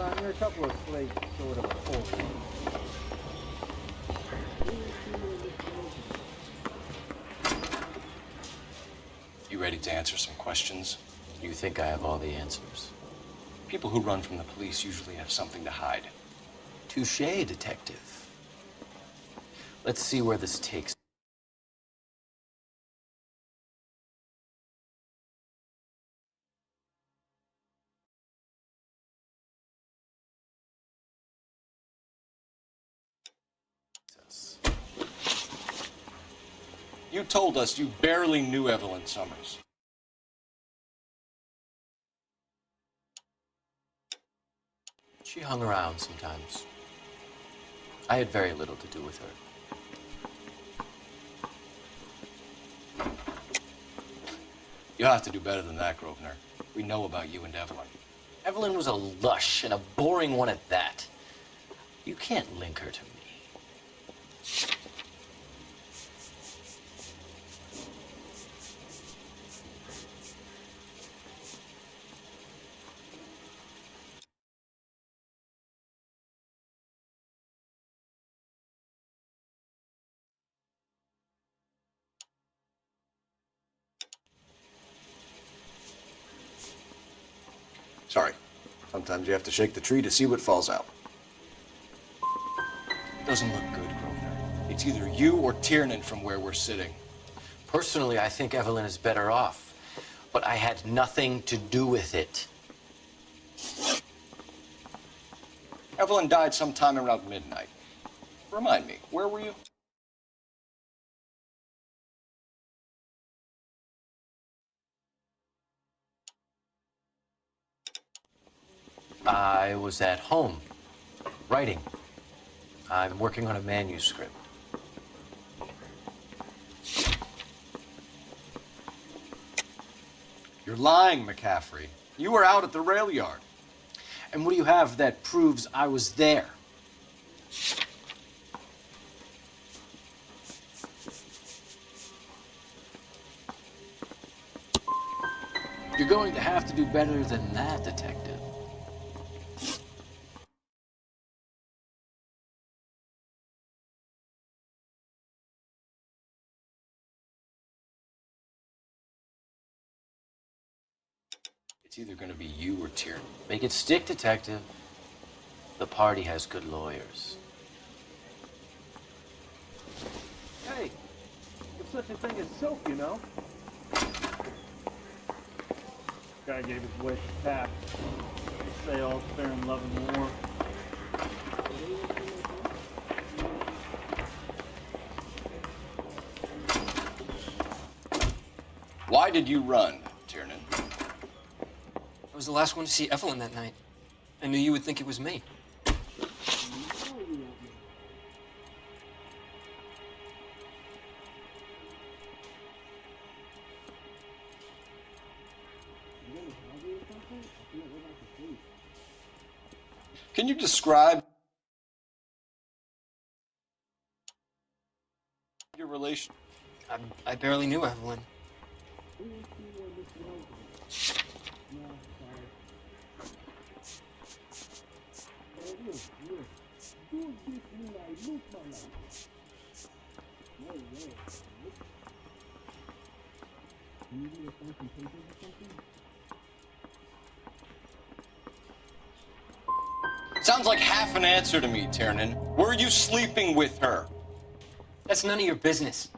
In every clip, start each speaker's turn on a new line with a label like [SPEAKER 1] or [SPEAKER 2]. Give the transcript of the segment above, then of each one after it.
[SPEAKER 1] You're a couple of flakes short of a full one.
[SPEAKER 2] You ready to answer some questions?
[SPEAKER 3] You think I have all the answers?
[SPEAKER 2] People who run from the police usually have something to hide.
[SPEAKER 3] Touché, detective. Let's see where this takes us.
[SPEAKER 2] You told us you barely knew Evelyn Summers.
[SPEAKER 3] She hung around sometimes. I had very little to do with her.
[SPEAKER 2] You'll have to do better than that, Grosvenor. We know about you and Evelyn.
[SPEAKER 3] Evelyn was a lush, and a boring one at that. You can't link her to me.
[SPEAKER 2] Sorry. Sometimes you have to shake the tree to see what falls out. Doesn't look good, Grosvenor. It's either you or Tiernan from where we're sitting.
[SPEAKER 3] Personally, I think Evelyn is better off, but I had nothing to do with it.
[SPEAKER 2] Evelyn died sometime around midnight. Remind me, where were you?
[SPEAKER 3] I was at home, writing. I'm working on a manuscript.
[SPEAKER 2] You're lying, McCaffrey. You were out at the rail yard.
[SPEAKER 3] And what do you have that proves I was there? You're going to have to do better than that, detective.
[SPEAKER 2] It's either going to be you or Tiernan.
[SPEAKER 3] Make it stick, detective. The party has good lawyers.
[SPEAKER 1] Hey, there's such a thing as soap, you know? Guy gave his wish half. They say all's fair in love and war.
[SPEAKER 2] Why did you run, Tiernan?
[SPEAKER 4] I was the last one to see Evelyn that night. I knew you would think it was me.
[SPEAKER 2] Can you describe your relation?
[SPEAKER 4] I barely knew Evelyn.
[SPEAKER 2] Sounds like half an answer to me, Tiernan. Were you sleeping with her?
[SPEAKER 4] That's none of your business.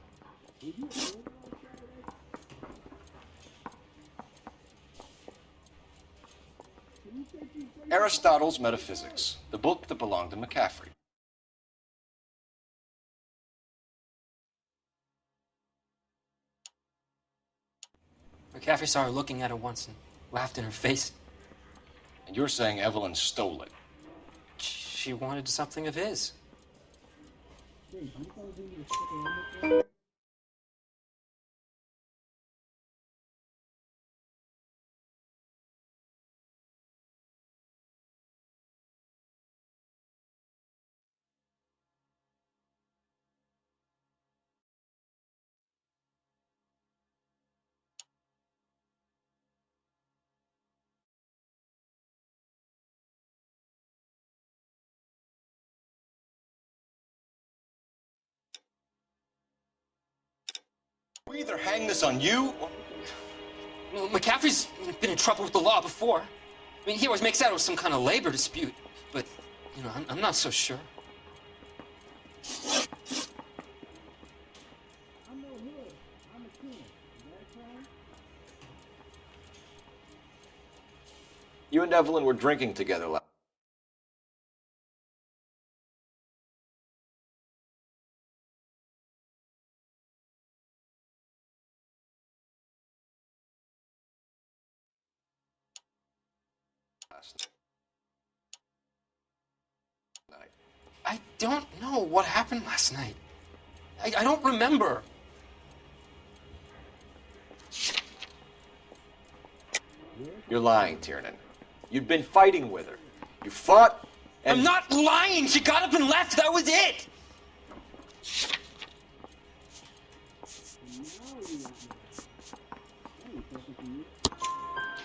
[SPEAKER 2] Aristotle's Metaphysics, the book that belonged to McCaffrey.
[SPEAKER 4] McCaffrey saw her looking at her once and laughed in her face.
[SPEAKER 2] And you're saying Evelyn stole it.
[SPEAKER 4] She wanted something of his.
[SPEAKER 2] We either hang this on you or...
[SPEAKER 4] Well, McCaffrey's been in trouble with the law before. I mean, he always makes out it was some kind of labor dispute. But, you know, I'm not so sure.
[SPEAKER 2] You and Evelyn were drinking together last night.
[SPEAKER 4] I don't know what happened last night. I don't remember.
[SPEAKER 2] You're lying, Tiernan. You'd been fighting with her. You fought and...
[SPEAKER 4] I'm not lying! She got up and left! That was it!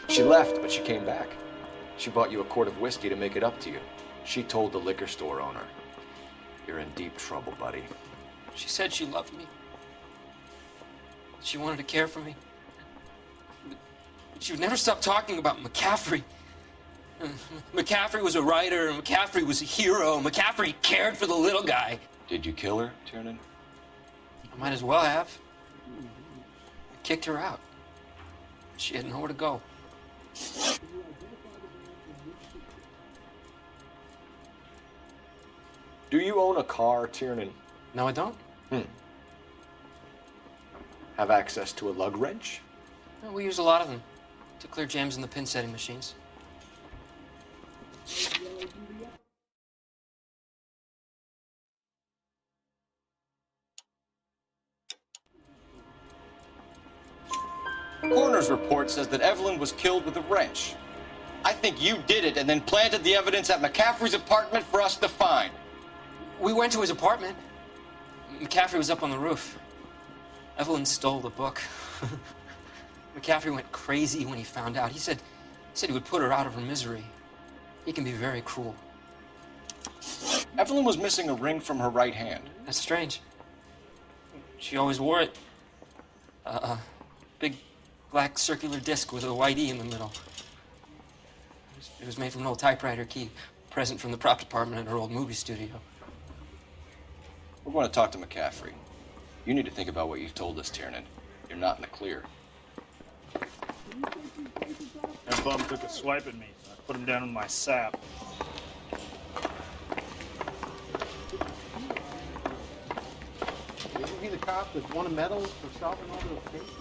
[SPEAKER 2] She left, but she came back. She bought you a quart of whiskey to make it up to you. She told the liquor store owner. You're in deep trouble, buddy.
[SPEAKER 4] She said she loved me. She wanted to care for me. But she would never stop talking about McCaffrey. McCaffrey was a writer, and McCaffrey was a hero. McCaffrey cared for the little guy.
[SPEAKER 2] Did you kill her, Tiernan?
[SPEAKER 4] I might as well have. I kicked her out. She had nowhere to go.
[SPEAKER 2] Do you own a car, Tiernan?
[SPEAKER 4] No, I don't.
[SPEAKER 2] Have access to a lug wrench?
[SPEAKER 4] No, we use a lot of them to clear jams in the pin setting machines.
[SPEAKER 2] The coroner's report says that Evelyn was killed with a wrench. I think you did it and then planted the evidence at McCaffrey's apartment for us to find.
[SPEAKER 4] We went to his apartment. McCaffrey was up on the roof. Evelyn stole the book. McCaffrey went crazy when he found out. He said he would put her out of her misery. He can be very cruel.
[SPEAKER 2] Evelyn was missing a ring from her right hand.
[SPEAKER 4] That's strange. She always wore it. Big black circular disc with a white E in the middle. It was made from an old typewriter key, present from the prop department at her old movie studio.
[SPEAKER 2] We're going to talk to McCaffrey. You need to think about what you've told us, Tiernan. You're not in the clear.
[SPEAKER 1] That bum took a swipe at me, so I put him down in my sap.
[SPEAKER 5] Didn't he the cop that won a medal for solving all those cases?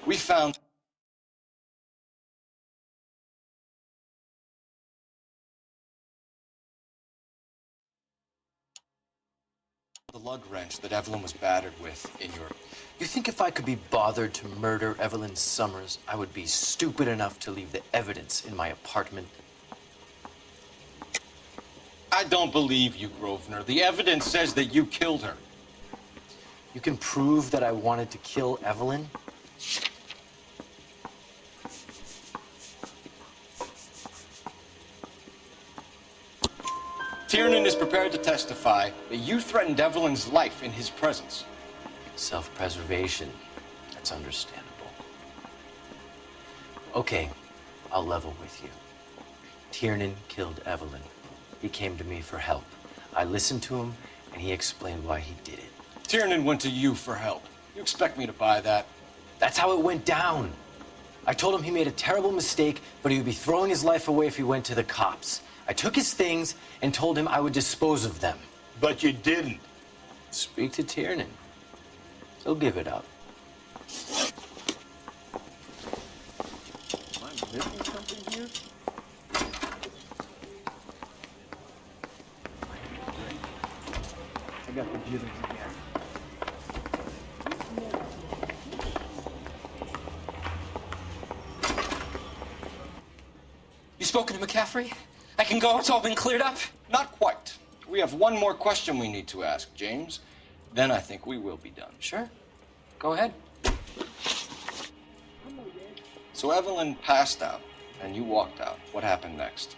[SPEAKER 2] We found the lug wrench that Evelyn was battered with in your...
[SPEAKER 3] You think if I could be bothered to murder Evelyn Summers, I would be stupid enough to leave the evidence in my apartment?
[SPEAKER 2] I don't believe you, Grosvenor. The evidence says that you killed her.
[SPEAKER 3] You can prove that I wanted to kill Evelyn?
[SPEAKER 2] Tiernan is prepared to testify that you threatened Evelyn's life in his presence.
[SPEAKER 3] Self-preservation. That's understandable. Okay, I'll level with you. Tiernan killed Evelyn. He came to me for help. I listened to him, and he explained why he did it.
[SPEAKER 2] Tiernan went to you for help. You expect me to buy that?
[SPEAKER 3] That's how it went down. I told him he made a terrible mistake, but he would be throwing his life away if he went to the cops. I took his things and told him I would dispose of them.
[SPEAKER 6] But you didn't.
[SPEAKER 3] Speak to Tiernan. He'll give it up.
[SPEAKER 5] Am I missing something here? I got the jitters again.
[SPEAKER 4] You spoken to McCaffrey? I can go? It's all been cleared up?
[SPEAKER 2] Not quite. We have one more question we need to ask, James. Then I think we will be done.
[SPEAKER 4] Sure. Go ahead.
[SPEAKER 2] So Evelyn passed out, And you walked out. What happened next?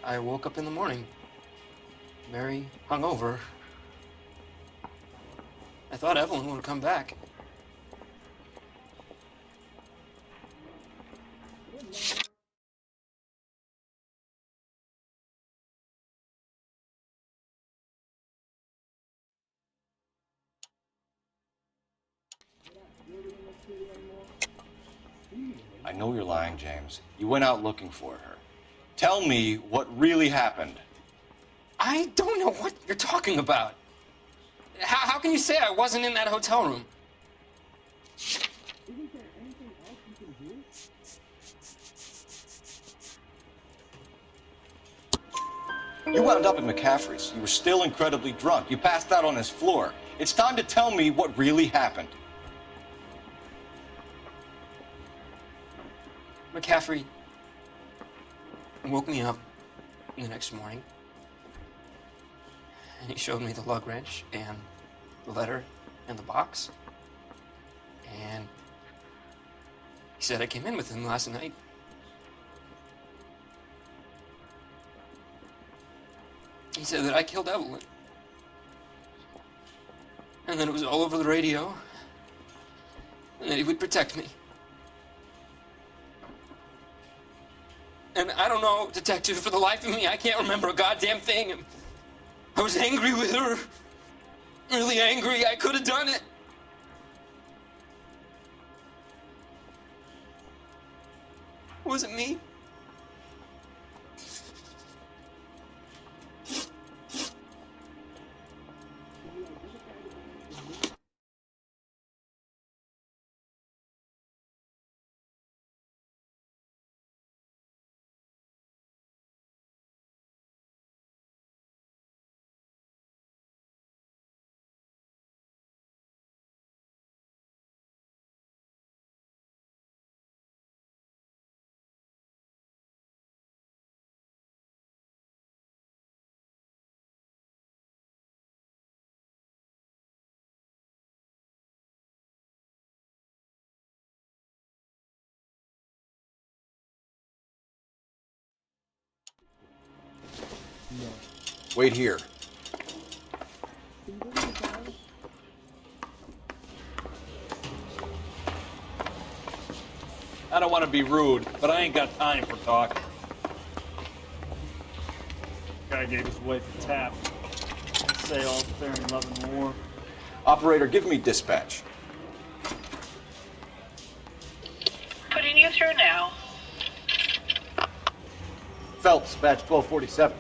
[SPEAKER 4] I woke up in the morning, very hungover. I thought Evelyn would come back.
[SPEAKER 2] I know you're lying, James. You went out looking for her. Tell me what really happened.
[SPEAKER 4] I don't know what you're talking about. How can you say I wasn't in that hotel room?
[SPEAKER 2] You wound up at McCaffrey's. You were still incredibly drunk. You passed out on his floor. It's time to tell me what really happened.
[SPEAKER 4] McCaffrey woke me up the next morning, and he showed me the lug wrench and the letter and the box, and he said I came in with him last night. He said that I killed Evelyn, and that it was all over the radio, and that he would protect me. And I don't know, Detective, for the life of me, I can't remember a goddamn thing. I was angry with her. Really angry. I could have done it. Was it me?
[SPEAKER 2] Wait here.
[SPEAKER 6] I don't want to be rude, but I ain't got time for talk.
[SPEAKER 1] Guy gave his wife a tap. Say all's fair in love and war.
[SPEAKER 2] Operator, give me dispatch.
[SPEAKER 7] Putting you through now.
[SPEAKER 5] Phelps, batch 1247.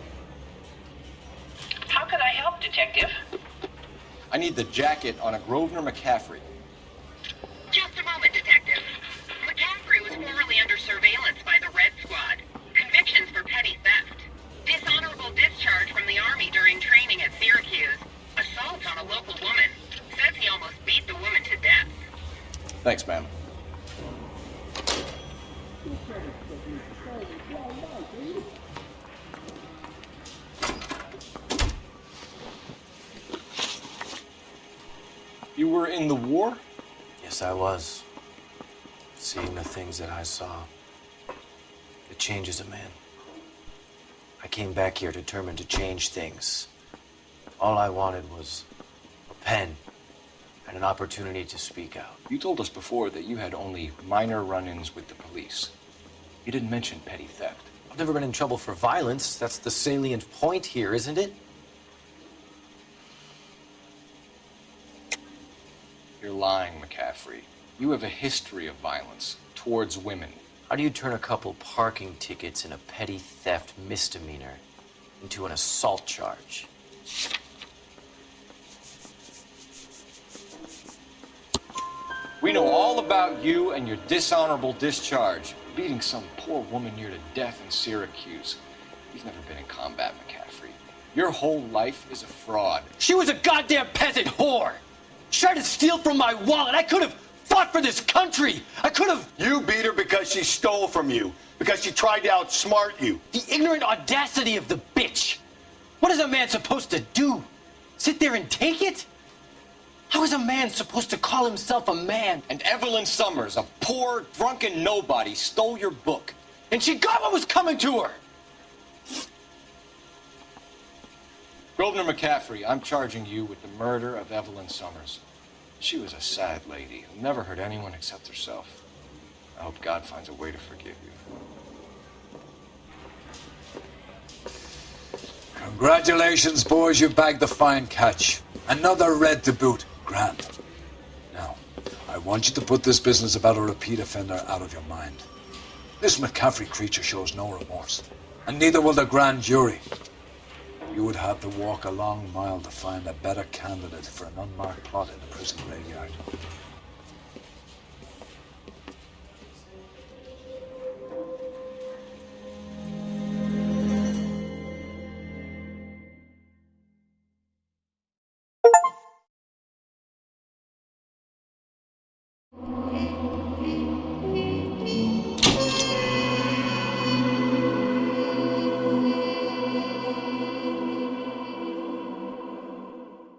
[SPEAKER 7] How can I help, Detective?
[SPEAKER 2] I need the jacket on a Grosvenor McCaffrey.
[SPEAKER 7] Just a moment, Detective. McCaffrey was formerly under surveillance by the Red Squad. Convictions for petty theft. Dishonorable discharge from the Army during training at Syracuse. Assault on a local woman. Says he almost beat the woman to death.
[SPEAKER 2] Thanks, ma'am. You were in the war?
[SPEAKER 3] Yes, I was. Seeing the things that I saw, it changes a man. I came back here determined to change things. All I wanted was a pen and an opportunity to speak out.
[SPEAKER 2] You told us before that you had only minor run-ins with the police. You didn't mention petty theft.
[SPEAKER 3] I've never been in trouble for violence. That's the salient point here, isn't it?
[SPEAKER 2] You're lying, McCaffrey. You have a history of violence towards women.
[SPEAKER 3] How do you turn a couple parking tickets and a petty theft misdemeanor into an assault charge?
[SPEAKER 2] We know all about you and your dishonorable discharge, beating some poor woman near to death in Syracuse. You've never been in combat, McCaffrey. Your whole life is a fraud.
[SPEAKER 3] She was a goddamn peasant whore! She tried to steal from my wallet. I could have fought for this country. I could have...
[SPEAKER 8] You beat her because she stole from you, because she tried to outsmart you.
[SPEAKER 3] The ignorant audacity of the bitch. What is a man supposed to do? Sit there and take it? How is a man supposed to call himself a man?
[SPEAKER 2] And Evelyn Summers, a poor, drunken nobody, stole your book.
[SPEAKER 3] And she got what was coming to her!
[SPEAKER 2] Grosvenor McCaffrey, I'm charging you with the murder of Evelyn Summers. She was a sad lady who never hurt anyone except herself. I hope God finds a way to forgive you.
[SPEAKER 9] Congratulations, boys, you bagged the fine catch. Another red to boot. Grand. Now, I want you to put this business about a repeat offender out of your mind. This McCaffrey creature shows no remorse, and neither will the grand jury. You would have to walk a long mile to find a better candidate for an unmarked plot in the prison graveyard.